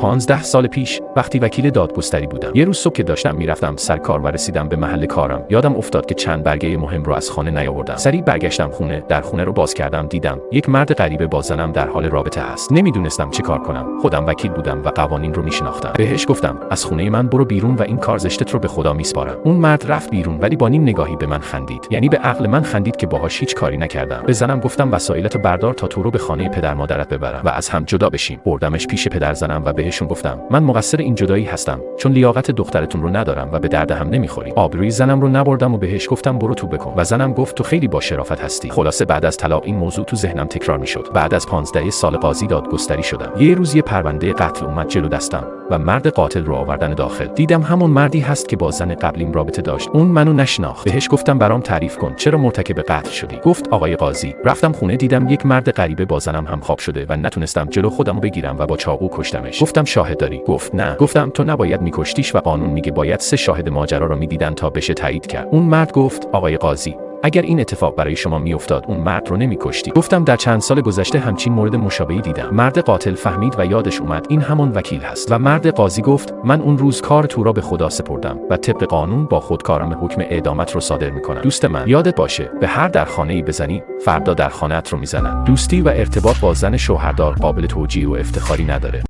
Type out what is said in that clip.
15 سال پیش وقتی وکیل دادگستری بودم، یه روز صبح که داشتم میرفتم سر کار و رسیدم به محل کارم، یادم افتاد که چند برگه مهم رو از خانه نیاوردم. سریع برگشتم خونه، در خونه رو باز کردم، دیدم یک مرد غریبه با زنم در حال رابطه است. نمیدونستم چه کار کنم. خودم وکیل بودم و قوانین رو میشناختم. بهش گفتم از خونه من برو بیرون و این کار زشتت رو به خدا میسپارم. اون مرد رفت بیرون ولی با نیم نگاهی به من خندید. یعنی به عقل من خندید که باهاش هیچ کاری نکردم. به زنم گفتم وسایلتو بردار تا تو رو به خانه پدر مادرت ببرم و از هم جدا بشیم. بردمش پیش پدر زنم و بهشون گفتم من مقصر این جدایی هستم چون لیاقت دخترتون رو ندارم و به درد هم نمیخوریم. آبروی زنم رو نبردم و بهش گفتم برو تو بکن و زنم گفت تو خیلی با شرافت هستی. خلاصه بعد از طلاق این موضوع تو ذهنم تکرار میشد. بعد از 15 سال قاضی دادگستری شدم. یه روز یه پرونده قتل اومد جلو دستم و مرد قاتل رو آوردن داخل. دیدم همون مردی هست که با زن قبلیم رابطه داشت. اون منو نشناخت. بهش گفتم برام تعریف کن چرا مرتکب قتل شدی. گفت آقای قاضی رفتم خونه دیدم یک مرد غریبه با زنم همخواب شده و نتونستم جلو خودمو بگیرم و با چاقو کشتمش. گفتم شاهد داری؟ گفت نه. گفتم تو نباید میکشتیش و قانون میگه باید 3 شاهد ماجرا رو میدیدن تا بشه تایید کرد. اون مرد گفت آقای قاضی اگر این اتفاق برای شما میافتاد اون مرد رو نمیکشتی. گفتم در چند سال گذشته همچین مورد مشابهی دیدم. مرد قاتل فهمید و یادش اومد این همون وکیل هست و مرد قاضی گفت من اون روز کار تو را به خدا سپردم و طبق قانون با خودکارم حکم اعدامت رو صادر میکنم. دوست من یادت باشه به هر در خانه‌ای بزنی فردا در خانه‌ات رو میزنن. دوستی و ارتباط با زن شوهردار قابل توجیه و افتخاری نداره.